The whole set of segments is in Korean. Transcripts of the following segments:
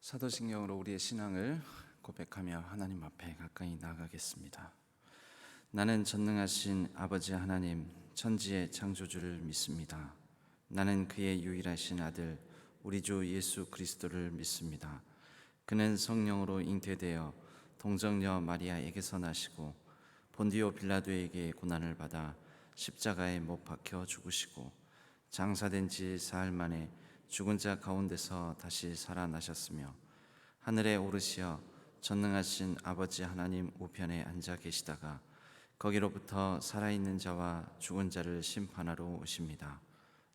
사도신경으로 우리의 신앙을 고백하며 하나님 앞에 가까이 나아가겠습니다. 나는 전능하신 아버지 하나님, 천지의 창조주를 믿습니다. 나는 그의 유일하신 아들 우리 주 예수 그리스도를 믿습니다. 그는 성령으로 잉태되어 동정녀 마리아에게서 나시고 본디오 빌라도에게 고난을 받아 십자가에 못 박혀 죽으시고 장사된 지 사흘 만에 죽은 자 가운데서 다시 살아나셨으며 하늘에 오르시어 전능하신 아버지 하나님 우편에 앉아 계시다가 거기로부터 살아있는 자와 죽은 자를 심판하러 오십니다.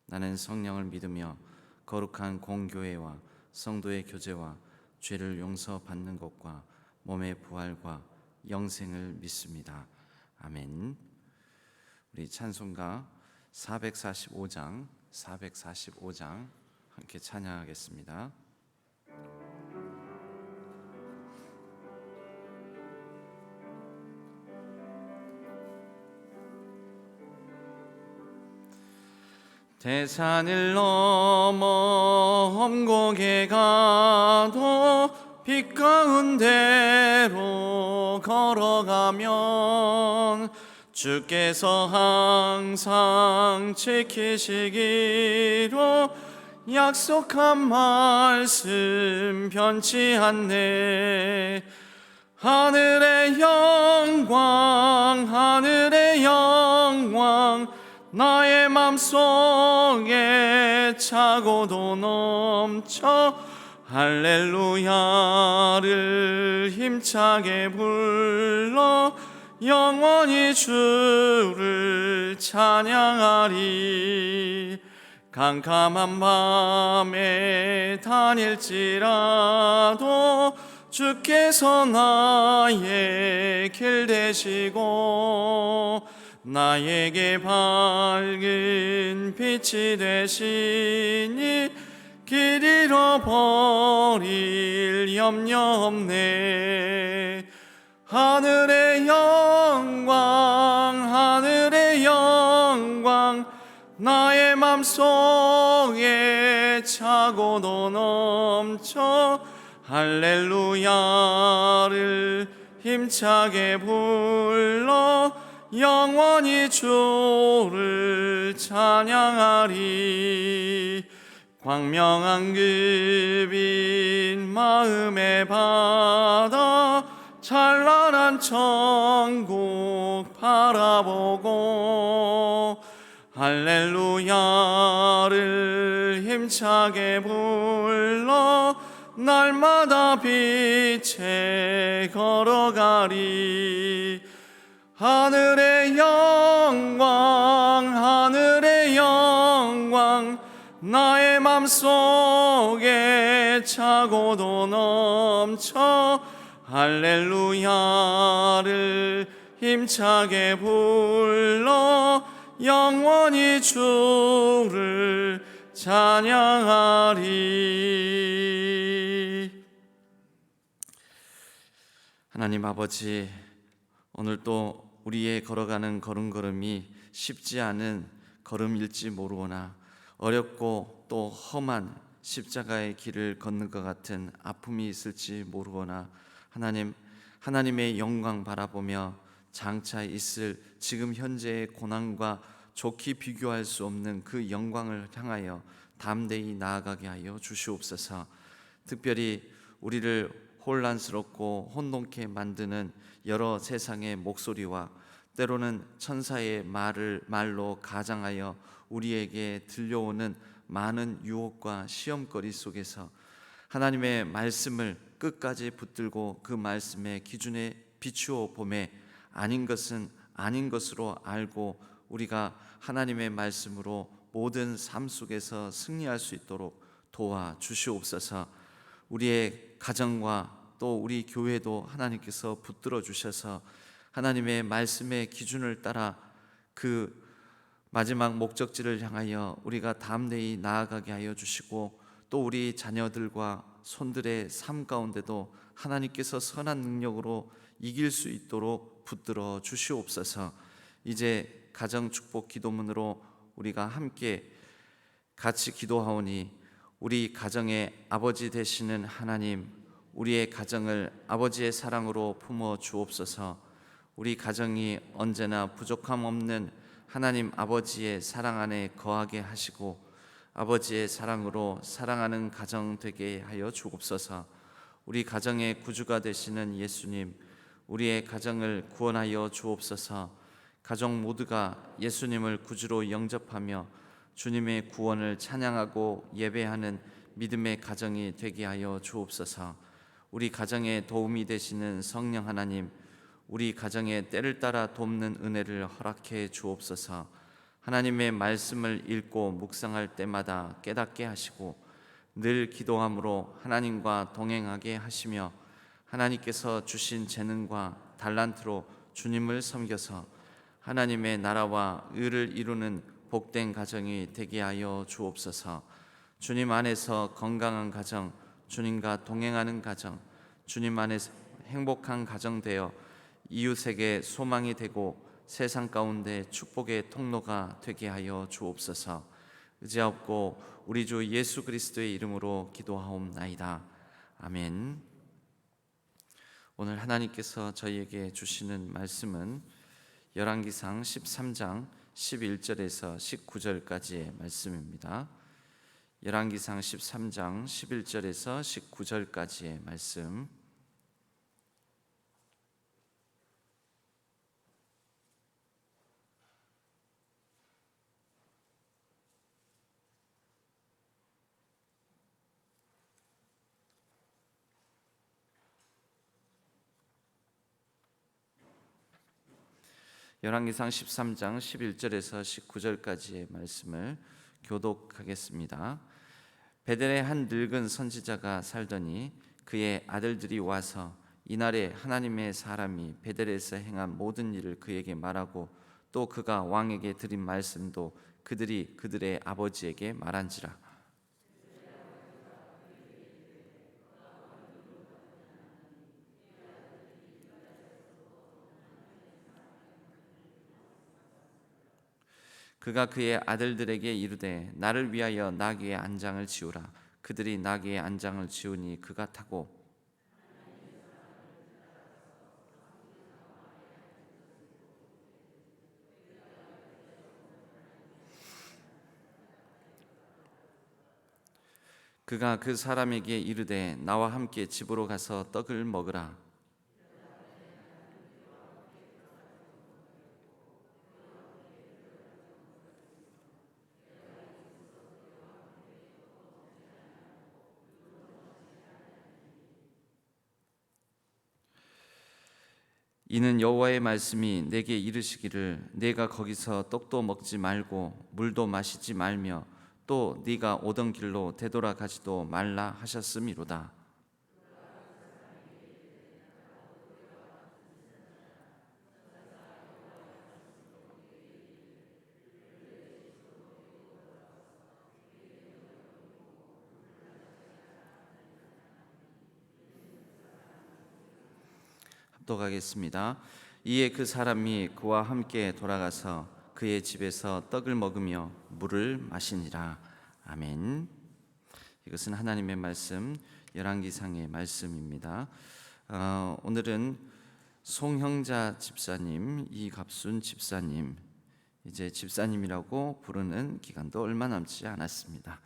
나는 성령을 믿으며 거룩한 공교회와 성도의 교제와 죄를 용서받는 것과 몸의 부활과 영생을 믿습니다. 아멘. 우리 찬송가 445장 함께 찬양하겠습니다. 대산을 넘어 험곡에 가도 빛 가운데로 걸어가면 주께서 항상 지키시기로 약속한 말씀 변치 않네. 하늘의 영광 나의 맘속에 차고도 넘쳐 할렐루야를 힘차게 불러 영원히 주를 찬양하리. 캄캄한 밤에 다닐지라도 주께서 나의 길 되시고 나에게 밝은 빛이 되시니 길 잃어버릴 염려 없네. 하늘의 영광 나의 맘속에 차고도 넘쳐 할렐루야를 힘차게 불러 영원히 주를 찬양하리. 광명한 그 빛 마음에 받아 찬란한 천국 바라보고 할렐루야를 힘차게 불러 날마다 빛에 걸어가리. 하늘의 영광 나의 맘속에 차고도 넘쳐 할렐루야를 힘차게 불러 영원히 주를 찬양하리. 하나님 아버지, 오늘 또 우리의 걸어가는 걸음걸음이 쉽지 않은 걸음일지 모르거나 어렵고 또 험한 십자가의 길을 걷는 것 같은 아픔이 있을지 모르거나 하나님의 영광 바라보며 장차 있을 지금 현재의 고난과 좋게 비교할 수 없는 그 영광을 향하여 담대히 나아가게 하여 주시옵소서. 특별히 우리를 혼란스럽고 혼돈케 만드는 여러 세상의 목소리와 때로는 천사의 말로 가장하여 우리에게 들려오는 많은 유혹과 시험거리 속에서 하나님의 말씀을 끝까지 붙들고 그 말씀의 기준에 비추어 보매 아닌 것은 아닌 것으로 알고 우리가 하나님의 말씀으로 모든 삶 속에서 승리할 수 있도록 도와주시옵소서. 우리의 가정과 또 우리 교회도 하나님께서 붙들어 주셔서 하나님의 말씀의 기준을 따라 그 마지막 목적지를 향하여 우리가 담대히 나아가게 하여 주시고 또 우리 자녀들과 손들의 삶 가운데도 하나님께서 선한 능력으로 이길 수 있도록 붙들어 주시옵소서. 이제 가정 축복 기도문으로 우리가 함께 같이 기도하오니 우리 가정의 아버지 되시는 하나님, 우리의 가정을 아버지의 사랑으로 품어 주옵소서. 우리 가정이 언제나 부족함 없는 하나님 아버지의 사랑 안에 거하게 하시고 아버지의 사랑으로 사랑하는 가정 되게 하여 주옵소서. 우리 가정의 구주가 되시는 예수님, 우리의 가정을 구원하여 주옵소서. 가족 모두가 예수님을 구주로 영접하며 주님의 구원을 찬양하고 예배하는 믿음의 가정이 되게 하여 주옵소서. 우리 가정에 도움이 되시는 성령 하나님, 우리 가정에 때를 따라 돕는 은혜를 허락해 주옵소서. 하나님의 말씀을 읽고 묵상할 때마다 깨닫게 하시고 늘 기도함으로 하나님과 동행하게 하시며 하나님께서 주신 재능과 달란트로 주님을 섬겨서 하나님의 나라와 의를 이루는 복된 가정이 되게 하여 주옵소서. 주님 안에서 건강한 가정, 주님과 동행하는 가정, 주님 안에서 행복한 가정 되어 이웃에게 소망이 되고 세상 가운데 축복의 통로가 되게 하여 주옵소서. 의지하옵고 우리 주 예수 그리스도의 이름으로 기도하옵나이다. 아멘. 오늘 하나님께서 저희에게 주시는 말씀은 열왕기상 13장 11절에서 19절까지의 말씀입니다. 열왕기상 13장 11절에서 19절까지의 말씀. 열왕기상 13장 11절에서 19절까지의 말씀을 교독하겠습니다. 베델에 한 늙은 선지자가 살더니 그의 아들들이 와서 이날에 하나님의 사람이 베델에서 행한 모든 일을 그에게 말하고 또 그가 왕에게 드린 말씀도 그들이 그들의 아버지에게 말한지라. 그가 그의 아들들에게 이르되 나를 위하여 나귀의 안장을 지우라. 그들이 나귀의 안장을 지우니 그가 타고 그가 그 사람에게 이르되 나와 함께 집으로 가서 떡을 먹으라. 이는 여호와의 말씀이 내게 이르시기를 내가 거기서 떡도 먹지 말고 물도 마시지 말며 또 네가 오던 길로 되돌아가지도 말라 하셨음이로다. 합독하겠습니다. 이에 그 사람이 그와 함께 돌아가서 그의 집에서 떡을 먹으며 물을 마시니라. 아멘. 이것은 하나님의 말씀, 열왕기상의 말씀입니다. 오늘은 송형자 집사님, 이갑순 집사님, 이제 집사님이라고 부르는 기간도 얼마 남지 않았습니다.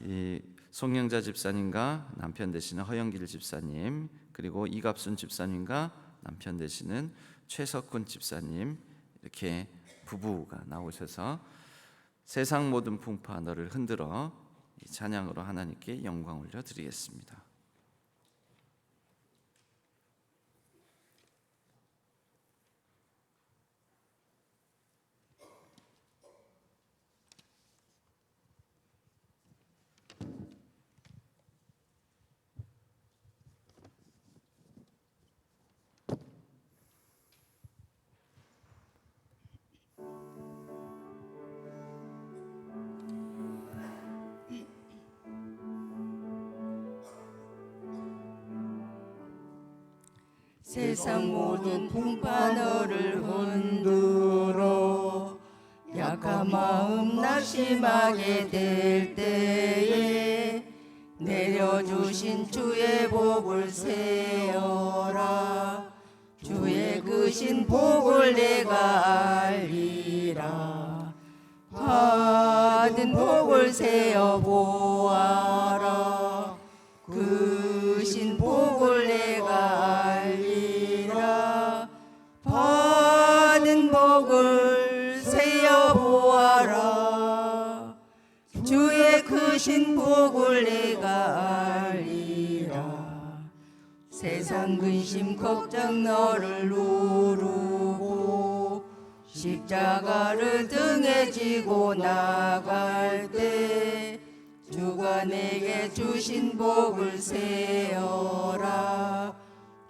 이 송형자 집사님과 남편 되시는 허영길 집사님, 그리고 이갑순 집사님과 남편 되시는 최석훈 집사님, 이렇게 부부가 나오셔서 세상 모든 풍파 너를 흔들어 이 찬양으로 하나님께 영광 올려 드리겠습니다. 세상 모든 풍파 너를 흔들어 낙한 마음 낙심하게 될 때에 내려주신 주의 복을 세어라. 주의 크신 복을 내가 알리라. 받은 복을 세어 보아라. 크신 복을 내가 알리라. 받은 복을 세어 보아라. 주의 크신 복을 내가 알리라. 세상 근심 걱정 너를 누르고 십자가를 등에 지고 나갈 때 주가 내게 주신 복을 세어라.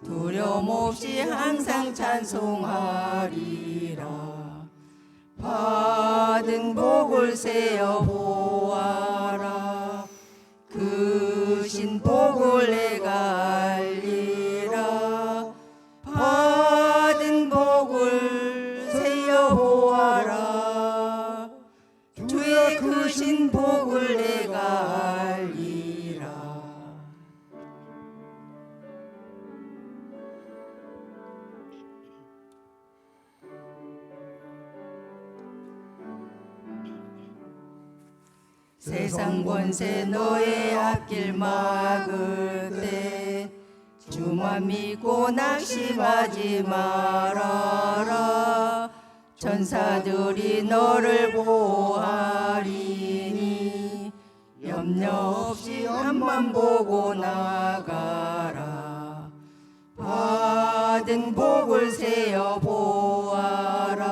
두려움 없이 항상 찬송하리라. 받은 복을 세어 보아라. 크신 복을 내가 알리라. 받은 복을 세어 보아라. 주의 크신 복을 내가 알리라. 세상 권세 너의 앞길 막을 때 주만 믿고 낙심하지 말아라. 천사들이 너를 보호하리니 염려 없이 앞만 보고 나가라. 받은 복을 세어 보아라.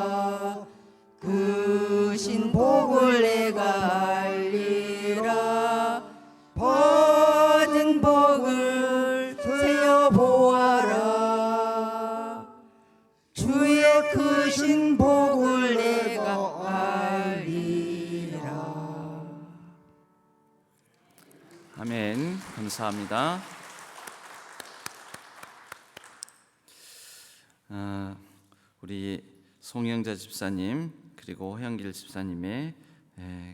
크신 복을 내가 알리라. 받은 복을 세어 보아라. 주의 크신 복을 내가 알리라. 아멘. 감사합니다. 우리 송영자 집사님 그리고 허영길 집사님의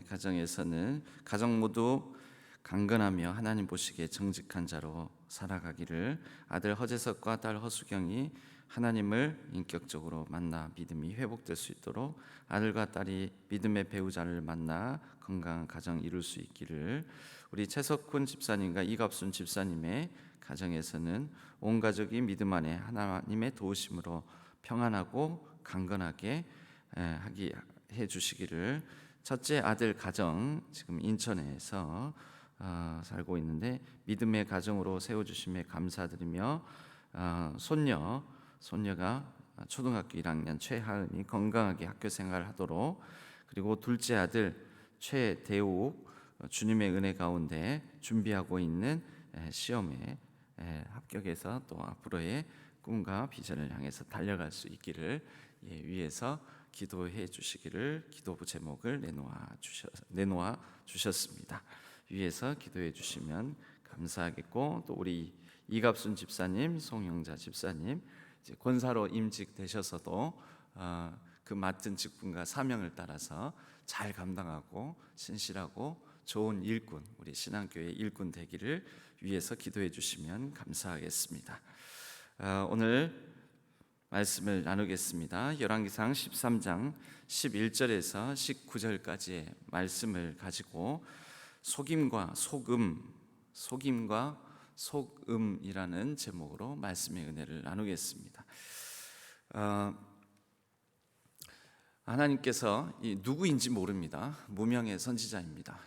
가정에서는 가정 모두 강건하며 하나님 보시기에 정직한 자로 살아가기를, 아들 허재석과 딸 허수경이 하나님을 인격적으로 만나 믿음이 회복될 수 있도록 아들과 딸이 믿음의 배우자를 만나 건강한 가정 이룰 수 있기를, 우리 최석훈 집사님과 이갑순 집사님의 가정에서는 온 가족이 믿음 안에 하나님의 도우심으로 평안하고 강건하게 하게 해주시기를, 첫째 아들 가정 지금 인천에서 살고 있는데 믿음의 가정으로 세워주심에 감사드리며, 손녀가 초등학교 1학년 최하은이 건강하게 학교 생활을 하도록, 그리고 둘째 아들 최대욱 주님의 은혜 가운데 준비하고 있는 시험에 합격해서 또 앞으로의 꿈과 비전을 향해서 달려갈 수 있기를 위해서 기도해 주시기를 기도부 제목을 내놓아 주셨습니다. 위해서 기도해 주시면 감사하겠고, 또 우리 이갑순 집사님, 송영자 집사님 이제 권사로 임직되셔서도 그 맡은 직분과 사명을 따라서 잘 감당하고 신실하고 좋은 일꾼, 우리 신앙교회 일꾼 되기를 위해서 기도해 주시면 감사하겠습니다. 오늘 말씀을 나누겠습니다. 열왕기상 13장 11절에서 19절까지의 말씀을 가지고 속임과 속음이라는 제목으로 말씀의 은혜를 나누겠습니다. 하나님께서 누구인지 모릅니다. 무명의 선지자입니다.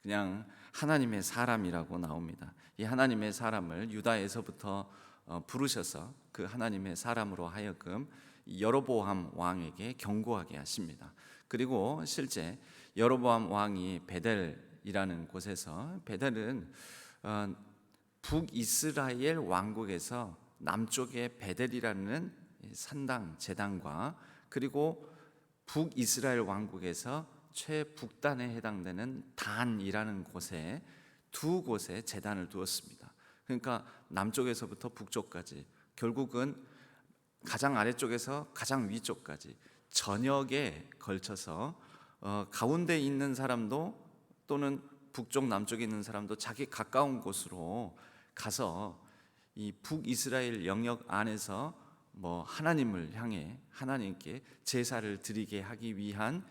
그냥 하나님의 사람이라고 나옵니다. 이 하나님의 사람을 유다에서부터 부르셔서 그 하나님의 사람으로 하여금 여로보암 왕에게 경고하게 하십니다. 그리고 실제 여로보암 왕이 베델이라는 곳에서, 베델은 북이스라엘 왕국에서 남쪽에 베델이라는 산당 제단과, 그리고 북이스라엘 왕국에서 최북단에 해당되는 단이라는 곳에 두 곳에 제단을 두었습니다. 그러니까 남쪽에서부터 북쪽까지, 결국은 가장 아래쪽에서 가장 위쪽까지 전역에 걸쳐서 가운데 있는 사람도 또는 북쪽 남쪽에 있는 사람도 자기 가까운 곳으로 가서 이 북이스라엘 영역 안에서 하나님을 향해 하나님께 제사를 드리게 하기 위한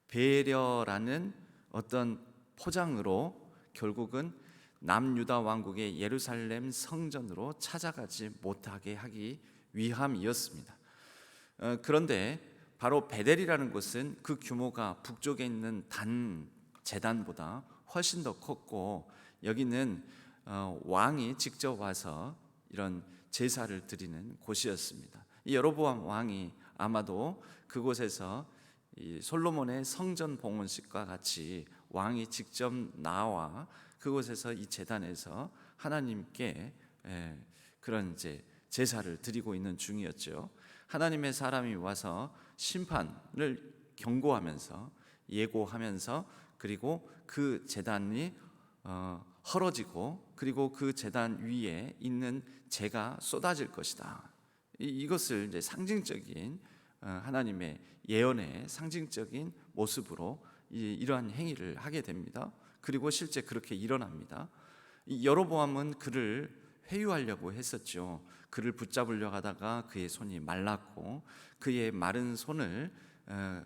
배려라는 어떤 포장으로 결국은 남유다 왕국의 예루살렘 성전으로 찾아가지 못하게 하기 위함이었습니다. 그런데 바로 베델이라는 곳은 그 규모가 북쪽에 있는 단 제단보다 훨씬 더 컸고, 여기는 왕이 직접 와서 이런 제사를 드리는 곳이었습니다. 이 여로보암 왕이 아마도 그곳에서 이 솔로몬의 성전 봉헌식과 같이 왕이 직접 나와 그곳에서 이 제단에서 하나님께 그런 이제 제사를 드리고 있는 중이었죠. 하나님의 사람이 와서 심판을 경고하면서 예고하면서, 그리고 그 제단이 헐어지고, 그리고 그 제단 위에 있는 재가 쏟아질 것이다. 이것을 이제 상징적인 하나님의 예언의 상징적인 모습으로 이러한 행위를 하게 됩니다. 그리고 실제 그렇게 일어납니다. 여로보암은 그를 회유하려고 했었죠. 그를 붙잡으려 하다가 그의 손이 말랐고, 그의 마른 손을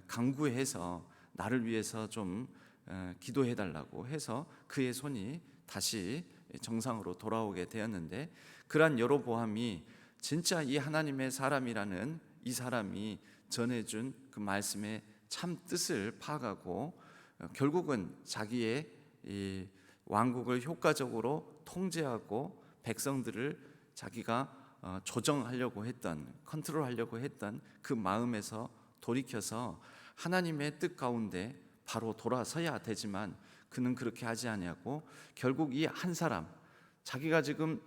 강구해서 나를 위해서 좀 기도해 달라고 해서 그의 손이 다시 정상으로 돌아오게 되었는데, 그러한 여로보암이 진짜 이 하나님의 사람이라는 이 사람이 전해준 그 말씀의 참 뜻을 파악하고 결국은 자기의 이 왕국을 효과적으로 통제하고 백성들을 자기가 조정하려고 했던, 컨트롤하려고 했던 그 마음에서 돌이켜서 하나님의 뜻 가운데 바로 돌아서야 되지만 그는 그렇게 하지 아니하고 결국 이 한 사람, 자기가 지금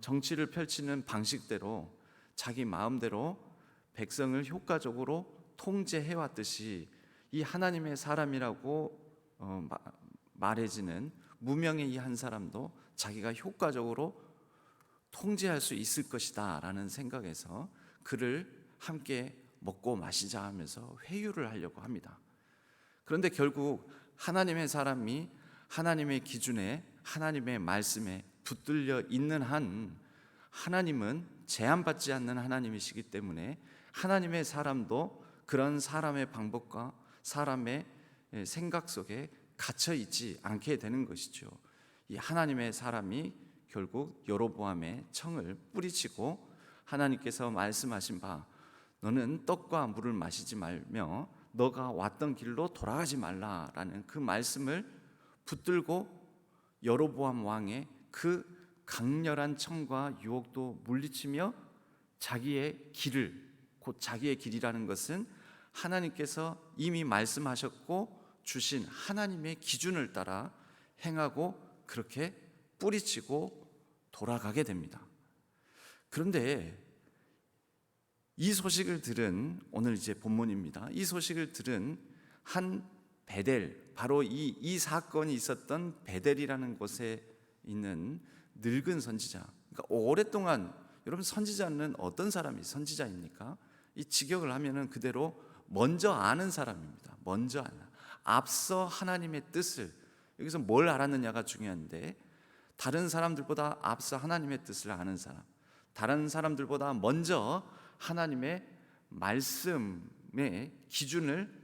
정치를 펼치는 방식대로 자기 마음대로 백성을 효과적으로 통제해 왔듯이 이 하나님의 사람이라고 말해지는 무명의 이 한 사람도 자기가 효과적으로 통제할 수 있을 것이다 라는 생각에서 그를 함께 먹고 마시자 하면서 회유를 하려고 합니다. 그런데 결국 하나님의 사람이 하나님의 기준에, 하나님의 말씀에 붙들려 있는 한 하나님은 제한받지 않는 하나님이시기 때문에 하나님의 사람도 그런 사람의 방법과 사람의 생각 속에 갇혀 있지 않게 되는 것이죠. 이 하나님의 사람이 결국 여로보암의 청을 뿌리치고 하나님께서 말씀하신 바 너는 떡과 물을 마시지 말며 너가 왔던 길로 돌아가지 말라라는 그 말씀을 붙들고 여로보암 왕의 그 강렬한 청과 유혹도 물리치며 자기의 길을, 곧 자기의 길이라는 것은 하나님께서 이미 말씀하셨고 주신 하나님의 기준을 따라 행하고 그렇게 뿌리치고 돌아가게 됩니다. 그런데 이 소식을 들은, 오늘 이제 본문입니다. 이 소식을 들은 한 베델, 바로 이 사건이 있었던 베델이라는 곳에 있는 늙은 선지자, 그러니까 오랫동안, 여러분 선지자는 어떤 사람이 선지자입니까? 이 직역을 하면은 그대로 먼저 아는 사람입니다. 먼저 아는, 앞서 하나님의 뜻을, 여기서 뭘 알았느냐가 중요한데, 다른 사람들보다 앞서 하나님의 뜻을 아는 사람, 다른 사람들보다 먼저 하나님의 말씀의 기준을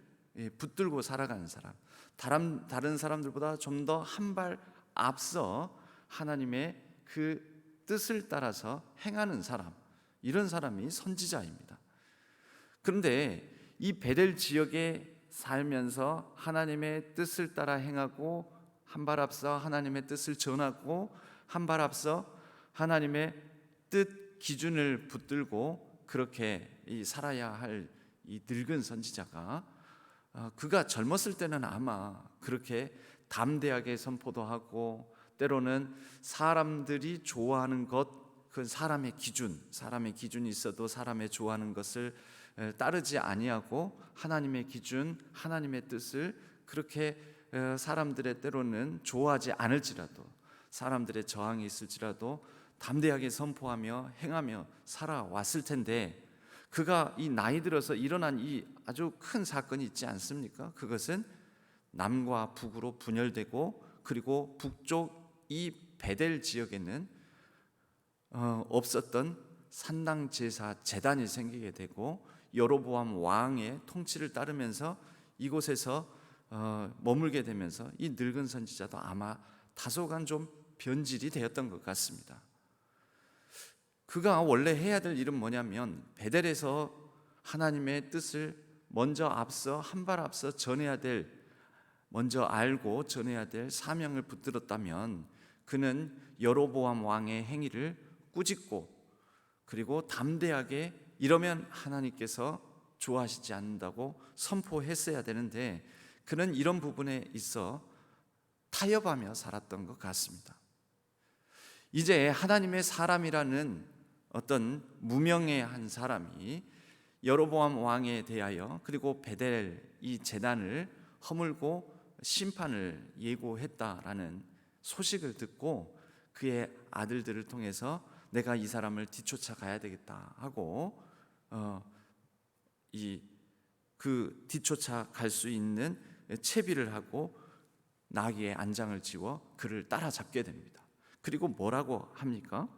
붙들고 살아가는 사람, 다른 사람들보다 좀 더 한 발 앞서 하나님의 그 뜻을 따라서 행하는 사람, 이런 사람이 선지자입니다. 그런데 이 베델 지역에 살면서 하나님의 뜻을 따라 행하고 한 발 앞서 하나님의 뜻을 전하고 한 발 앞서 하나님의 뜻 기준을 붙들고 그렇게 살아야 할 이 늙은 선지자가 그가 젊었을 때는 아마 그렇게 담대하게 선포도 하고 때로는 사람들이 좋아하는 것, 그 사람의 기준이 있어도 사람의 좋아하는 것을 따르지 아니하고 하나님의 기준, 하나님의 뜻을 그렇게 사람들의 때로는 좋아하지 않을지라도, 사람들의 저항이 있을지라도 담대하게 선포하며 행하며 살아왔을 텐데, 그가 이 나이 들어서 일어난 이 아주 큰 사건이 있지 않습니까? 그것은 남과 북으로 분열되고, 그리고 북쪽 이 베델 지역에는 없었던 산당 제사 제단이 생기게 되고, 여로보암 왕의 통치를 따르면서 이곳에서 머물게 되면서 이 늙은 선지자도 아마 다소간 좀 변질이 되었던 것 같습니다. 그가 원래 해야 될 일은 뭐냐면 베델에서 하나님의 뜻을 먼저 앞서 한 발 앞서 전해야 될, 먼저 알고 전해야 될 사명을 붙들었다면 그는 여로보암 왕의 행위를 꾸짖고, 그리고 담대하게 이러면 하나님께서 좋아하시지 않는다고 선포했어야 되는데, 그는 이런 부분에 있어 타협하며 살았던 것 같습니다. 이제 하나님의 사람이라는 어떤 무명의 한 사람이 여로보암 왕에 대하여, 그리고 베델 이 제단을 허물고 심판을 예고했다라는 소식을 듣고 그의 아들들을 통해서 내가 이 사람을 뒤쫓아 가야 되겠다 하고 그 뒤쫓아 갈 수 있는 채비를 하고 나귀의 안장을 지워 그를 따라잡게 됩니다. 그리고 뭐라고 합니까?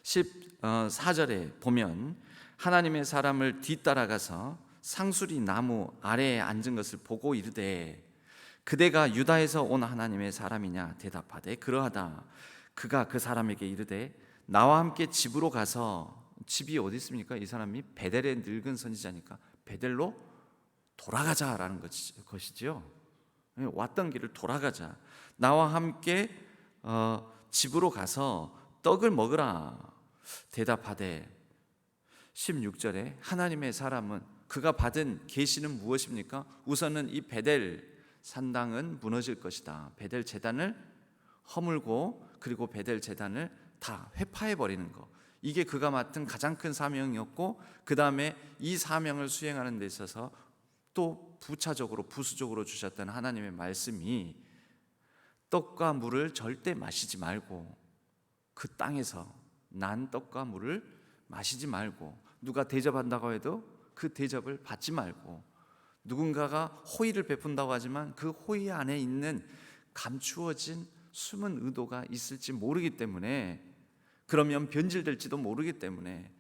14절에 보면 하나님의 사람을 뒤따라가서 상수리 나무 아래에 앉은 것을 보고 이르되 그대가 유다에서 온 하나님의 사람이냐 대답하되 그러하다. 그가 그 사람에게 이르되 나와 함께 집으로 가서, 집이 어디 있습니까? 이 사람이 베델의 늙은 선지자니까 베델로 돌아가자라는 것이지요. 왔던 길을 돌아가자. 나와 함께 집으로 가서 떡을 먹으라 대답하되, 16절에 하나님의 사람은 그가 받은 계시는 무엇입니까? 우선은 이 베델 산당은 무너질 것이다. 베델 제단을 허물고, 그리고 베델 제단을 다 회파해 버리는 것, 이게 그가 맡은 가장 큰 사명이었고, 그 다음에 이 사명을 수행하는 데 있어서 또 부차적으로 부수적으로 주셨던 하나님의 말씀이 떡과 물을 절대 마시지 말고, 그 땅에서 난 떡과 물을 마시지 말고, 누가 대접한다고 해도 그 대접을 받지 말고, 누군가가 호의를 베푼다고 하지만 그 호의 안에 있는 감추어진 숨은 의도가 있을지 모르기 때문에, 그러면 변질될지도 모르기 때문에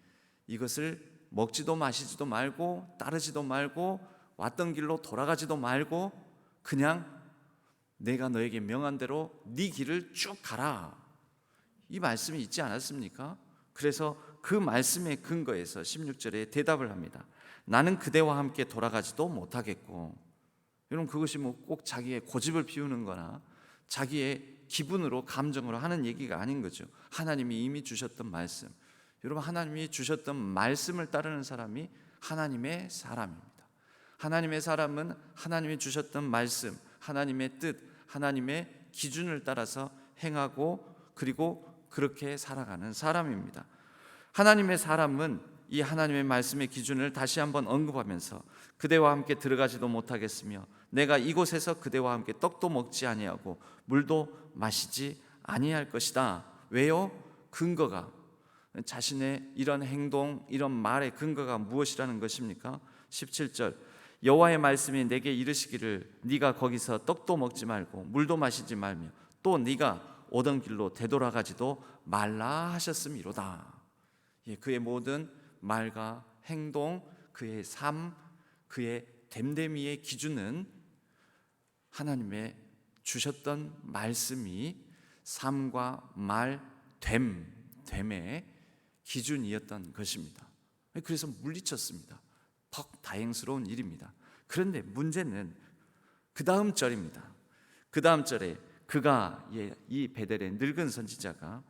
이것을 먹지도 마시지도 말고 따르지도 말고 왔던 길로 돌아가지도 말고 그냥 내가 너에게 명한 대로 네 길을 쭉 가라, 이 말씀이 있지 않았습니까? 그래서 그 말씀에 근거해서 16절에 대답을 합니다. 나는 그대와 함께 돌아가지도 못하겠고. 여러분, 그것이 뭐 꼭 자기의 고집을 피우는 거나 자기의 기분으로 감정으로 하는 얘기가 아닌 거죠. 하나님이 이미 주셨던 말씀, 여러분, 하나님이 주셨던 말씀을 따르는 사람이 하나님의 사람입니다. 하나님의 사람은 하나님이 주셨던 말씀, 하나님의 뜻, 하나님의 기준을 따라서 행하고 그리고 그렇게 살아가는 사람입니다. 하나님의 사람은 이 하나님의 말씀의 기준을 다시 한번 언급하면서 그대와 함께 들어가지도 못하겠으며 내가 이곳에서 그대와 함께 떡도 먹지 아니하고 물도 마시지 아니할 것이다. 왜요? 근거가, 자신의 이런 행동, 이런 말의 근거가 무엇이라는 것입니까? 17절, 여호와의 말씀이 내게 이르시기를 네가 거기서 떡도 먹지 말고 물도 마시지 말며 또 네가 오던 길로 되돌아가지도 말라 하셨음이로다. 그의 모든 말과 행동, 그의 삶, 그의 됨됨이의 기준은 하나님의 주셨던 말씀이 삶과 말, 됨의 기준이었던 것입니다. 그래서 물리쳤습니다. 퍽 다행스러운 일입니다. 그런데 문제는 그 다음 절입니다. 그 다음 절에 그가, 이 베델의 늙은 선지자가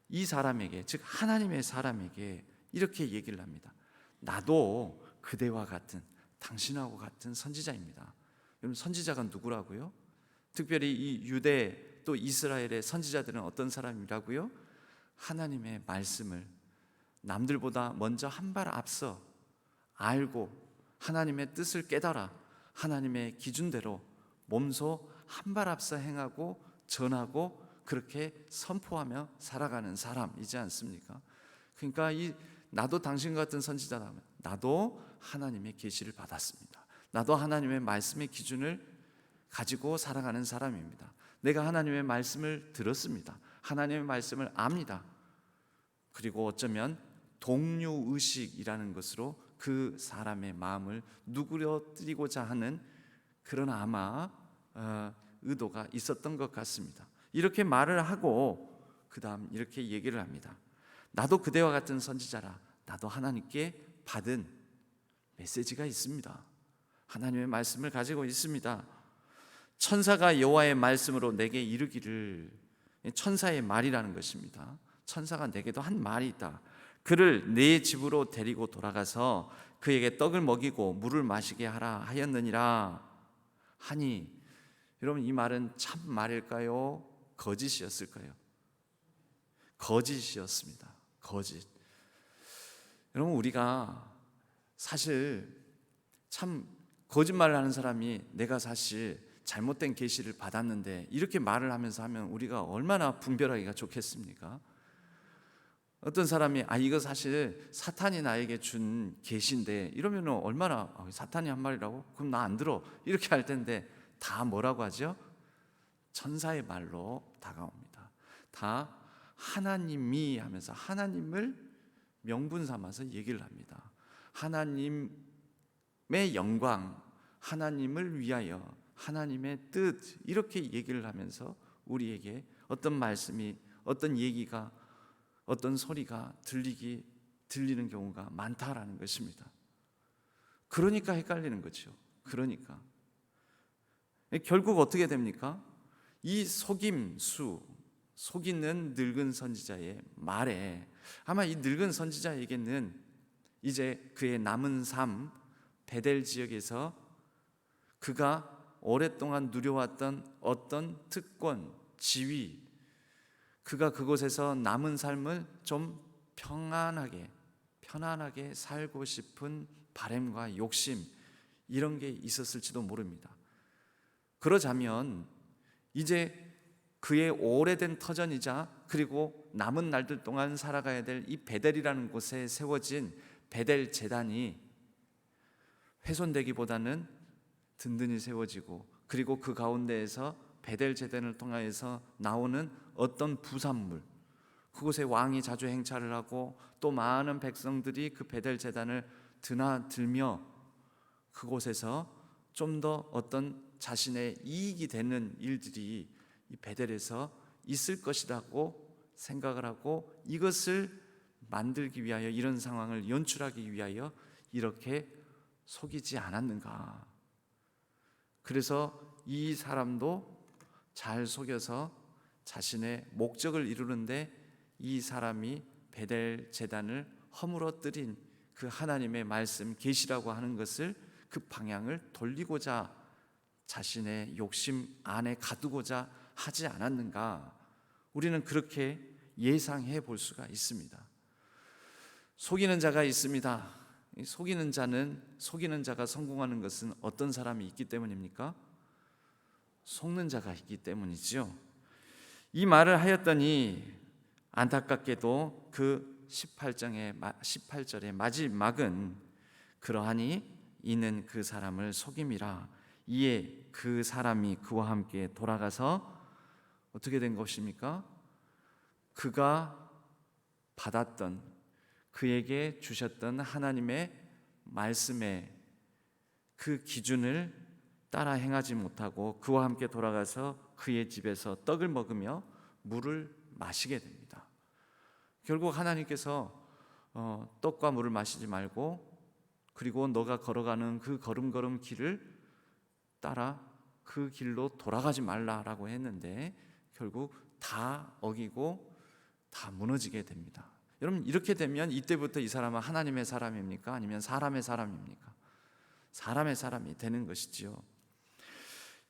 이 사람에게, 즉 하나님의 사람에게 이렇게 얘기를 합니다. 나도 그대와 같은, 당신하고 같은 선지자입니다. 여러분, 선지자가 누구라고요? 특별히 이 유대 또 이스라엘의 선지자들은 어떤 사람이라고요? 하나님의 말씀을 남들보다 먼저 한 발 앞서 알고 하나님의 뜻을 깨달아 하나님의 기준대로 몸소 한 발 앞서 행하고 전하고 그렇게 선포하며 살아가는 사람이지 않습니까? 그러니까 이 나도 당신과 같은 선지자라면 나도 하나님의 계시를 받았습니다. 나도 하나님의 말씀의 기준을 가지고 살아가는 사람입니다. 내가 하나님의 말씀을 들었습니다. 하나님의 말씀을 압니다. 그리고 어쩌면 동료의식이라는 것으로 그 사람의 마음을 누그러뜨리고자 하는 그런 아마 의도가 있었던 것 같습니다. 이렇게 말을 하고 그 다음 이렇게 얘기를 합니다. 나도 그대와 같은 선지자라. 나도 하나님께 받은 메시지가 있습니다. 하나님의 말씀을 가지고 있습니다. 천사가 여호와의 말씀으로 내게 이르기를, 천사의 말이라는 것입니다. 천사가 내게도 한 말이 있다. 그를 내 집으로 데리고 돌아가서 그에게 떡을 먹이고 물을 마시게 하라 하였느니라 하니, 여러분 이 말은 참 말일까요? 거짓이었을까요? 거짓이었습니다. 거짓. 여러분 우리가 사실 참 거짓말을 하는 사람이 내가 사실 잘못된 계시를 받았는데 이렇게 말을 하면서 하면 우리가 얼마나 분별하기가 좋겠습니까? 어떤 사람이 이거 사실 사탄이 나에게 준 계시인데 이러면 얼마나 사탄이 한 말이라고? 그럼 나 안 들어 이렇게 할 텐데 다 뭐라고 하죠? 천사의 말로 다가옵니다. 다 하나님이 하면서 하나님을 명분 삼아서 얘기를 합니다. 하나님의 영광, 하나님을 위하여 하나님의 뜻, 이렇게 얘기를 하면서 우리에게 어떤 말씀이, 어떤 얘기가, 어떤 소리가 들리는 경우가 많다라는 것입니다. 그러니까 헷갈리는 거죠. 그러니까 결국 어떻게 됩니까? 이 속이는 늙은 선지자의 말에, 아마 이 늙은 선지자에게는 이제 그의 남은 삶, 베델 지역에서 그가 오랫동안 누려왔던 어떤 특권, 지위, 그가 그곳에서 남은 삶을 좀 편안하게 살고 싶은 바람과 욕심, 이런 게 있었을지도 모릅니다. 그러자면 이제 그의 오래된 터전이자 그리고 남은 날들 동안 살아가야 될 이 베델이라는 곳에 세워진 베델 제단이 훼손되기보다는 든든히 세워지고, 그리고 그 가운데에서 베델 제단을 통하여서 나오는 어떤 부산물, 그곳에 왕이 자주 행차를 하고 또 많은 백성들이 그 베델 제단을 드나들며 그곳에서 좀 더 어떤 자신의 이익이 되는 일들이 이 베델에서 있을 것이라고 생각을 하고, 이것을 만들기 위하여, 이런 상황을 연출하기 위하여 이렇게 속이지 않았는가. 그래서 이 사람도 잘 속여서 자신의 목적을 이루는데 이 사람이 베델 제단을 허물어뜨린 그 하나님의 말씀, 계시라고 하는 것을 그 방향을 돌리고자 자신의 욕심 안에 가두고자 하지 않았는가. 우리는 그렇게 예상해 볼 수가 있습니다. 속이는 자가 있습니다. 속이는 자가 성공하는 것은 어떤 사람이 있기 때문입니까? 속는 자가 있기 때문이죠. 이 말을 하였더니 안타깝게도 그 18절의 마지막은 그러하니 이는 그 사람을 속임이라. 이에 그 사람이 그와 함께 돌아가서 어떻게 된 것입니까? 그가 받았던, 그에게 주셨던 하나님의 말씀의 그 기준을 따라 행하지 못하고 그와 함께 돌아가서 그의 집에서 떡을 먹으며 물을 마시게 됩니다. 결국 하나님께서 떡과 물을 마시지 말고, 그리고 너가 걸어가는 그 걸음걸음 길을 따라 그 길로 돌아가지 말라라고 했는데 결국 다 어기고 다 무너지게 됩니다. 여러분, 이렇게 되면 이때부터 이 사람은 하나님의 사람입니까? 아니면 사람의 사람입니까? 사람의 사람이 되는 것이지요.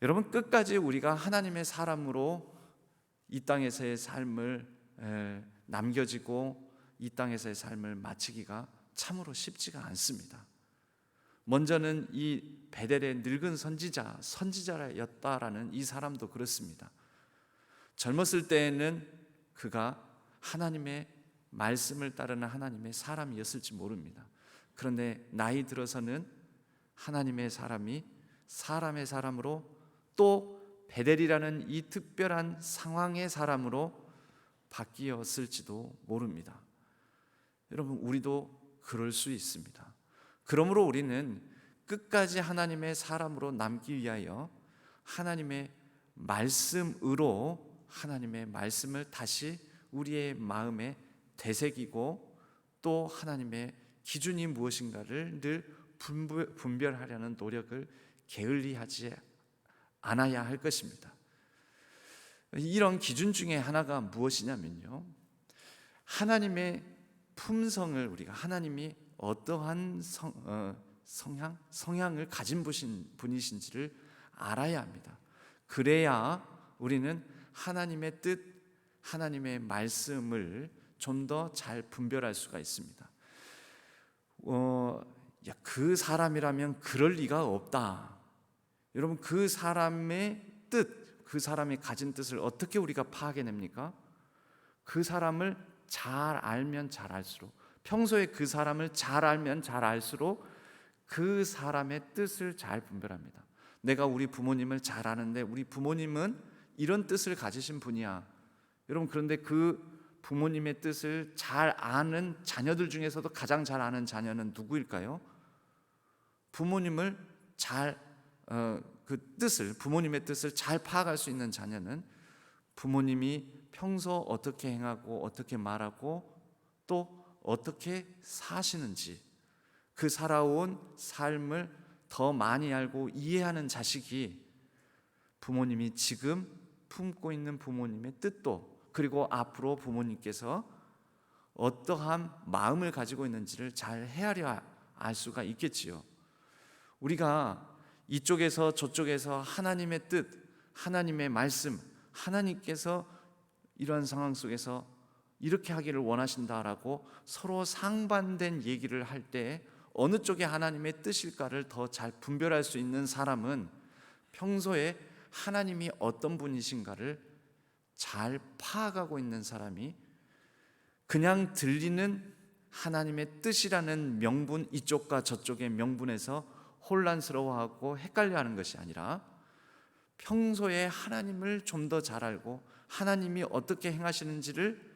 여러분, 끝까지 우리가 하나님의 사람으로 이 땅에서의 삶을 남겨지고 이 땅에서의 삶을 마치기가 참으로 쉽지가 않습니다. 먼저는 이 베델의 늙은 선지자였다라는 이 사람도 그렇습니다. 젊었을 때에는 그가 하나님의 말씀을 따르는 하나님의 사람이었을지 모릅니다. 그런데 나이 들어서는 하나님의 사람이 사람의 사람으로, 또 베델이라는 이 특별한 상황의 사람으로 바뀌었을지도 모릅니다. 여러분, 우리도 그럴 수 있습니다. 그러므로 우리는 끝까지 하나님의 사람으로 남기 위하여 하나님의 말씀으로 하나님의 말씀을 다시 우리의 마음에 되새기고, 또 하나님의 기준이 무엇인가를 늘 분별하려는 노력을 게을리하지 않아야 할 것입니다. 이런 기준 중에 하나가 무엇이냐면요, 하나님의 품성을, 우리가 하나님이 어떠한 성향을 가진 분이신지를 알아야 합니다. 그래야 우리는 하나님의 뜻, 하나님의 말씀을 좀 더 잘 분별할 수가 있습니다. 그 사람이라면 그럴 리가 없다. 여러분, 그 사람의 뜻, 그 사람이 가진 뜻을 어떻게 우리가 파악해냅니까? 그 사람을 잘 알면 잘 알수록, 평소에 그 사람을 잘 알면 잘 알수록 그 사람의 뜻을 잘 분별합니다. 내가 우리 부모님을 잘 아는데 우리 부모님은 이런 뜻을 가지신 분이야. 여러분, 그런데 그 부모님의 뜻을 잘 아는 자녀들 중에서도 가장 잘 아는 자녀는 누구일까요? 부모님을 부모님의 뜻을 잘 파악할 수 있는 자녀는 부모님이 평소 어떻게 행하고 어떻게 말하고 또 어떻게 사시는지, 그 살아온 삶을 더 많이 알고 이해하는 자식이 부모님이 지금 품고 있는 부모님의 뜻도, 그리고 앞으로 부모님께서 어떠한 마음을 가지고 있는지를 잘 헤아려 알 수가 있겠지요. 우리가 이쪽에서 저쪽에서 하나님의 뜻, 하나님의 말씀, 하나님께서 이런 상황 속에서 이렇게 하기를 원하신다라고 서로 상반된 얘기를 할 때 어느 쪽에 하나님의 뜻일까를 더 잘 분별할 수 있는 사람은 평소에 하나님이 어떤 분이신가를 잘 파악하고 있는 사람이, 그냥 들리는 하나님의 뜻이라는 명분, 이쪽과 저쪽의 명분에서 혼란스러워하고 헷갈려하는 것이 아니라 평소에 하나님을 좀 더 잘 알고 하나님이 어떻게 행하시는지를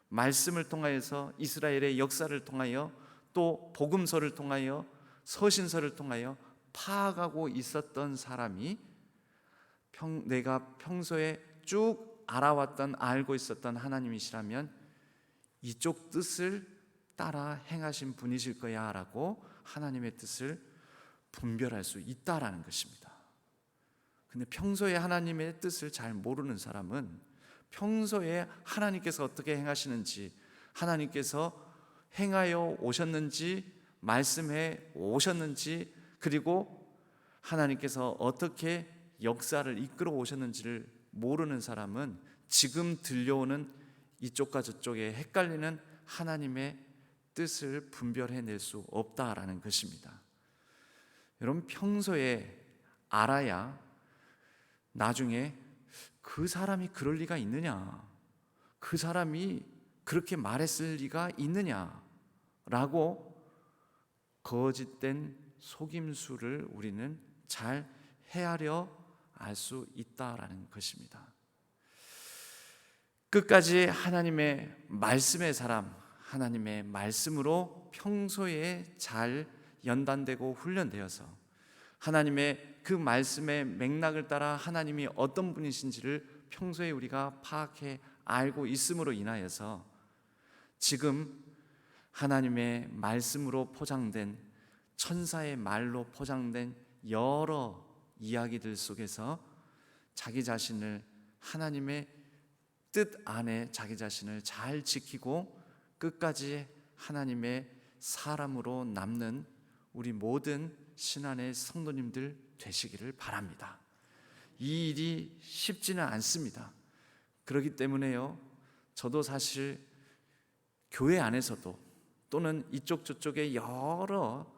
말씀을 통하여서, 이스라엘의 역사를 통하여, 또 복음서를 통하여, 서신서를 통하여 파악하고 있었던 사람이 내가 평소에 쭉 알고 있었던 하나님이시라면 이쪽 뜻을 따라 행하신 분이실 거야 라고 하나님의 뜻을 분별할 수 있다라는 것입니다. 근데 평소에 하나님의 뜻을 잘 모르는 사람은 평소에 하나님께서 어떻게 행하시는지, 하나님께서 행하여 오셨는지, 말씀해 오셨는지, 그리고 하나님께서 어떻게 역사를 이끌어 오셨는지를 모르는 사람은 지금 들려오는 이쪽과 저쪽에 헷갈리는 하나님의 뜻을 분별해낼 수 없다라는 것입니다. 여러분, 평소에 알아야 나중에 그 사람이 그럴 리가 있느냐, 그 사람이 그렇게 말했을 리가 있느냐라고 거짓된 속임수를 우리는 잘 헤아려 알 수 있다라는 것입니다. 끝까지 하나님의 말씀의 사람, 하나님의 말씀으로 평소에 잘 연단되고 훈련되어서 하나님의 그 말씀의 맥락을 따라 하나님이 어떤 분이신지를 평소에 우리가 파악해 알고 있음으로 인하여서 지금 하나님의 말씀으로 포장된, 천사의 말로 포장된 여러 이야기들 속에서 자기 자신을, 하나님의 뜻 안에 자기 자신을 잘 지키고 끝까지 하나님의 사람으로 남는 우리 모든 신안의 성도님들 되시기를 바랍니다. 이 일이 쉽지는 않습니다. 그렇기 때문에요, 저도 사실 교회 안에서도 또는 이쪽 저쪽의 여러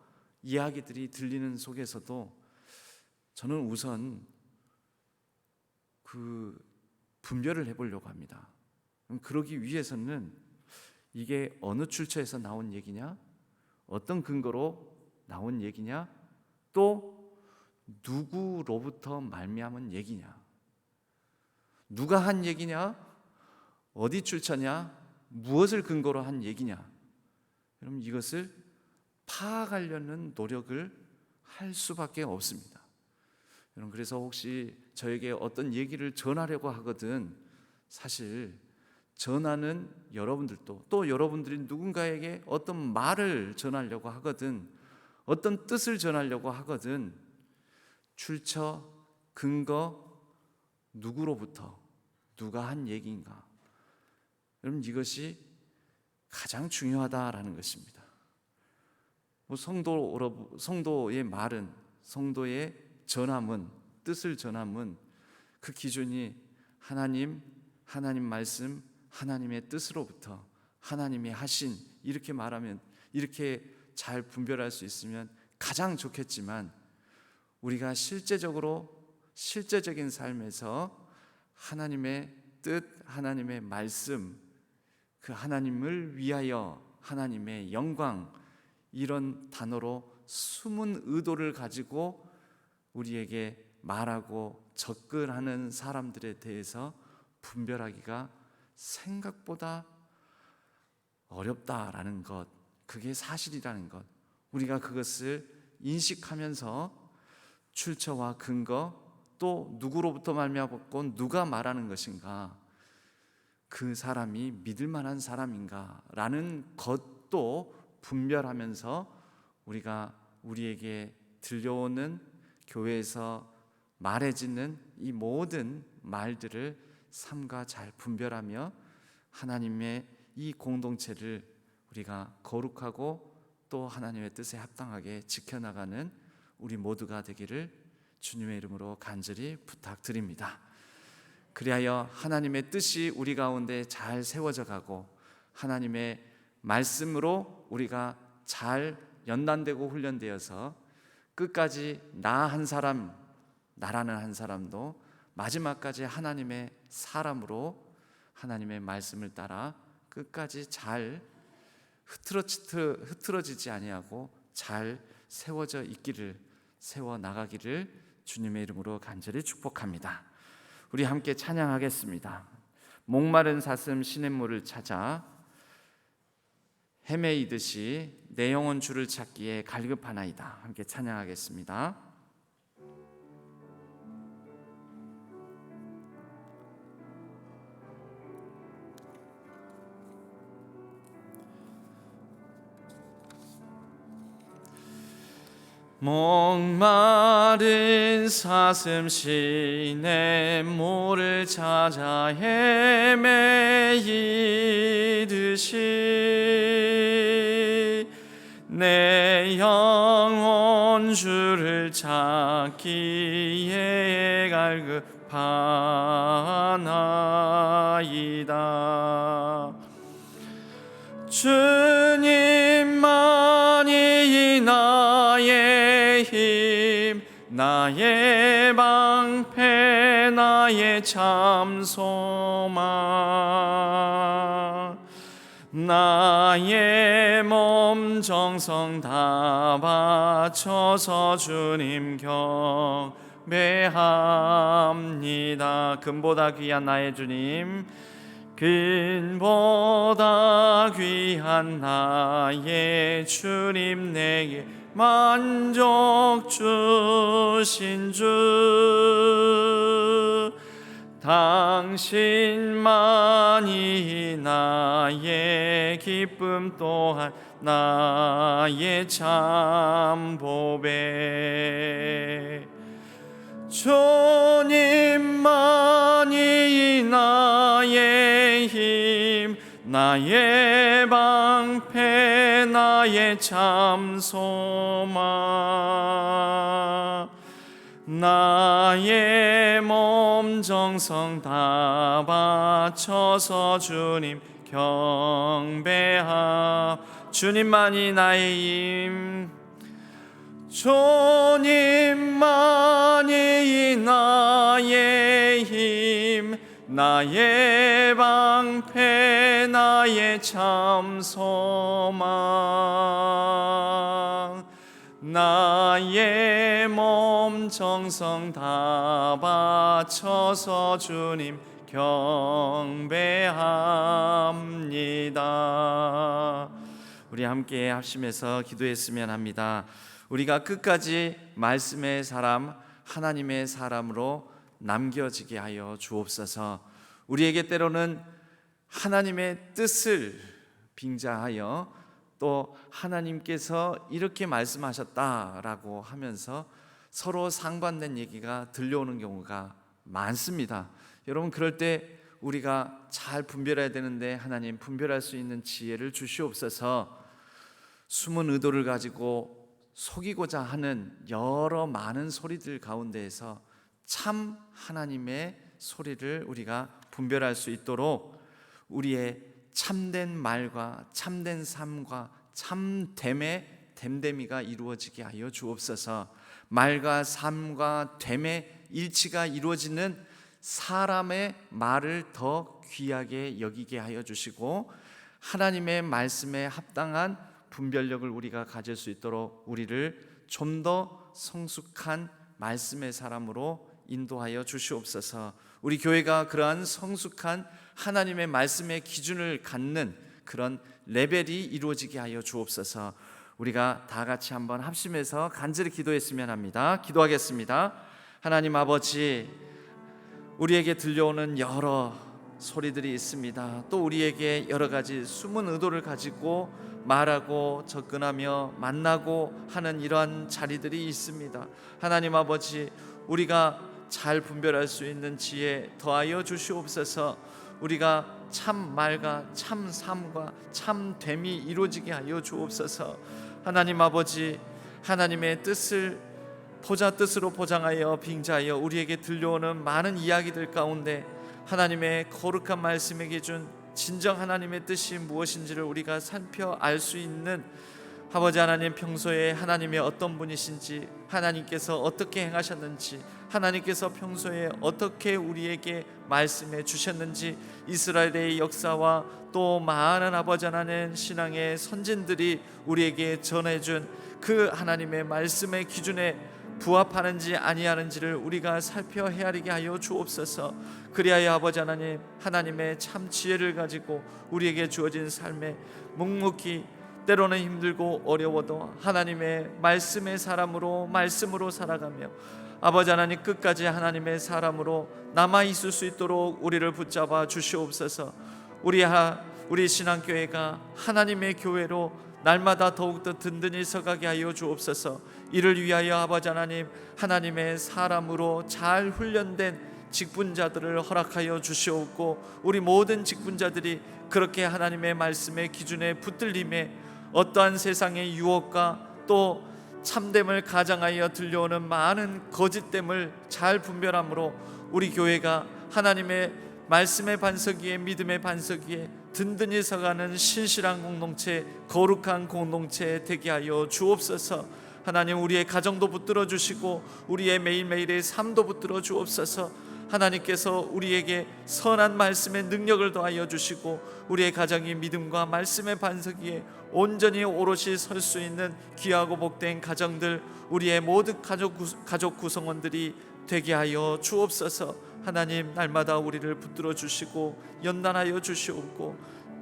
이야기들이 들리는 속에서도 저는 우선 그 분별을 해보려고 합니다. 그러기 위해서는 이게 어느 출처에서 나온 얘기냐? 어떤 근거로 나온 얘기냐? 또 누구로부터 말미암은 얘기냐? 누가 한 얘기냐? 어디 출처냐? 무엇을 근거로 한 얘기냐? 여러분, 이것을 파악하려는 노력을 할 수밖에 없습니다. 여러분, 그래서 혹시 저에게 어떤 얘기를 전하려고 하거든 사실 전하는 여러분들도, 또 여러분들이 누군가에게 어떤 말을 전하려고 하거든, 어떤 뜻을 전하려고 하거든, 출처, 근거, 누구로부터, 누가 한 얘기인가? 여러분, 이것이 가장 중요하다라는 것입니다. 성도의 말은, 성도의 전함은, 뜻을 전함은 그 기준이 하나님 말씀, 하나님의 뜻으로부터, 하나님이 하신, 이렇게 말하면, 이렇게 잘 분별할 수 있으면 가장 좋겠지만, 우리가 실제적인 삶에서 하나님의 뜻, 하나님의 말씀, 그 하나님을 위하여, 하나님의 영광, 이런 단어로 숨은 의도를 가지고 우리에게 말하고 접근하는 사람들에 대해서 분별하기가 생각보다 어렵다라는 것, 그게 사실이라는 것, 우리가 그것을 인식하면서 출처와 근거, 또 누구로부터 말미암았고 누가 말하는 것인가, 그 사람이 믿을 만한 사람인가 라는 것도 분별하면서 우리가 우리에게 들려오는, 교회에서 말해지는 이 모든 말들을 삼가 잘 분별하며 하나님의 이 공동체를 우리가 거룩하고 또 하나님의 뜻에 합당하게 지켜나가는 우리 모두가 되기를 주님의 이름으로 간절히 부탁드립니다. 그리하여 하나님의 뜻이 우리 가운데 잘 세워져 가고 하나님의 말씀으로 우리가 잘 연단되고 훈련되어서 끝까지 나라는 한 사람도 마지막까지 하나님의 사람으로 하나님의 말씀을 따라 끝까지 잘 흐트러지지 아니하고 잘 세워져 있기를, 세워 나가기를 주님의 이름으로 간절히 축복합니다. 우리 함께 찬양하겠습니다. 목마른 사슴 시냇물을 찾아 헤매이듯이 내 영혼 주를 찾기에 갈급하나이다. 함께 찬양하겠습니다. 목마른 사슴 시냇물을 찾아 헤매이듯이 내 영혼 주를 찾기에 갈급하나이다. 주님만이 나의 힘, 나의 방패, 나의 참 소망, 나의 몸 정성 다 바쳐서 주님 경배합니다. 금보다 귀한 나의 주님, 금보다 귀한 나의 주님, 내게 만족 주신 주, 당신만이 나의 기쁨 또한 나의 참 보배. 주님만이 나의 힘, 나의 방패, 나의 참 소망, 나의 몸 정성 다 바쳐서 주님 경배하. 주님만이 나의 힘, 주님만이 나의 힘, 나의 방패 나의 참 소망 나의 몸 정성 다 바쳐서 주님 경배합니다. 우리 함께 합심해서 기도했으면 합니다. 우리가 끝까지 말씀의 사람 하나님의 사람으로 남겨지게 하여 주옵소서. 우리에게 때로는 하나님의 뜻을 빙자하여 또 하나님께서 이렇게 말씀하셨다라고 하면서 서로 상반된 얘기가 들려오는 경우가 많습니다. 여러분, 그럴 때 우리가 잘 분별해야 되는데 하나님 분별할 수 있는 지혜를 주시옵소서. 숨은 의도를 가지고 속이고자 하는 여러 많은 소리들 가운데에서 참 하나님의 소리를 우리가 분별할 수 있도록 우리의 참된 말과 참된 삶과 참됨의 됨됨이가 이루어지게 하여 주옵소서. 말과 삶과 됨의 일치가 이루어지는 사람의 말을 더 귀하게 여기게 하여 주시고 하나님의 말씀에 합당한 분별력을 우리가 가질 수 있도록 우리를 좀 더 성숙한 말씀의 사람으로 인도하여 주시옵소서. 우리 교회가 그러한 성숙한 하나님의 말씀의 기준을 갖는 그런 레벨이 이루어지게 하여 주옵소서. 우리가 다 같이 한번 합심해서 간절히 기도했으면 합니다. 기도하겠습니다. 하나님 아버지, 우리에게 들려오는 여러 소리들이 있습니다. 또 우리에게 여러 가지 숨은 의도를 가지고 말하고 접근하며 만나고 하는 이러한 자리들이 있습니다. 하나님 아버지, 우리가 잘 분별할 수 있는 지혜 더하여 주시옵소서. 우리가 참 말과 참 삶과 참 됨이 이루어지게 하여 주옵소서. 하나님 아버지, 하나님의 뜻을 보자 뜻으로 포장하여 빙자하여 우리에게 들려오는 많은 이야기들 가운데 하나님의 거룩한 말씀의 기준, 진정 하나님의 뜻이 무엇인지를 우리가 살펴 알 수 있는 아버지 하나님, 평소에 하나님의 어떤 분이신지, 하나님께서 어떻게 행하셨는지, 하나님께서 평소에 어떻게 우리에게 말씀해 주셨는지, 이스라엘의 역사와 또 많은 아버지 하나님 신앙의 선진들이 우리에게 전해준 그 하나님의 말씀의 기준에 부합하는지 아니하는지를 우리가 살펴 헤아리게 하여 주옵소서. 그리하여 아버지 하나님, 하나님의 참 지혜를 가지고 우리에게 주어진 삶에 묵묵히 때로는 힘들고 어려워도 하나님의 말씀의 사람으로 말씀으로 살아가며 아버지 하나님 끝까지 하나님의 사람으로 남아 있을 수 있도록 우리를 붙잡아 주시옵소서. 우리 신앙교회가 하나님의 교회로 날마다 더욱더 든든히 서가게 하여 주옵소서. 이를 위하여 아버지 하나님, 하나님의 사람으로 잘 훈련된 직분자들을 허락하여 주시옵고 우리 모든 직분자들이 그렇게 하나님의 말씀의 기준에 붙들림에 어떠한 세상의 유혹과 또 참됨을 가장하여 들려오는 많은 거짓됨을 잘 분별함으로 우리 교회가 하나님의 말씀의 반석 위에 믿음의 반석 위에 든든히 서가는 신실한 공동체, 거룩한 공동체 되게 하여 주옵소서. 하나님, 우리의 가정도 붙들어 주시고 우리의 매일매일의 삶도 붙들어 주옵소서. 하나님께서 우리에게 선한 말씀의 능력을 더하여 주시고 우리의 가정이 믿음과 말씀의 반석 위에 온전히 오롯이 설 수 있는 귀하고 복된 가정들, 우리의 모든 가족 구성원들이 되게 하여 주옵소서. 하나님, 날마다 우리를 붙들어 주시고 연단하여 주시옵고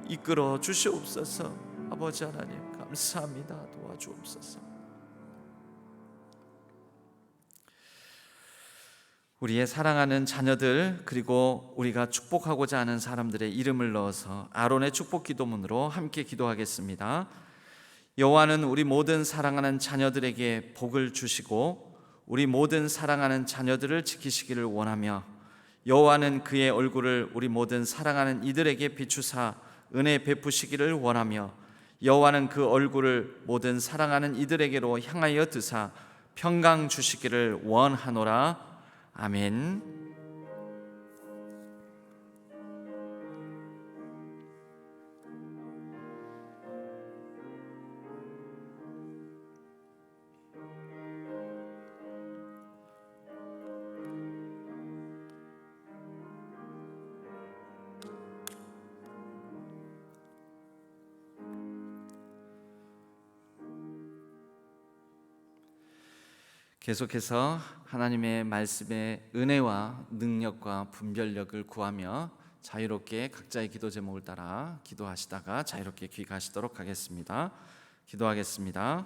이끌어 주시옵소서. 아버지 하나님, 감사합니다. 도와주옵소서. 우리의 사랑하는 자녀들, 그리고 우리가 축복하고자 하는 사람들의 이름을 넣어서 아론의 축복 기도문으로 함께 기도하겠습니다. 여호와는 우리 모든 사랑하는 자녀들에게 복을 주시고 우리 모든 사랑하는 자녀들을 지키시기를 원하며 여호와는 그의 얼굴을 우리 모든 사랑하는 이들에게 비추사 은혜 베푸시기를 원하며 여호와는 그 얼굴을 모든 사랑하는 이들에게로 향하여 드사 평강 주시기를 원하노라. 아멘. 계속해서 하나님의 말씀의 은혜와 능력과 분별력을 구하며 자유롭게 각자의 기도 제목을 따라 기도하시다가 자유롭게 귀가하시도록 하겠습니다. 기도하겠습니다.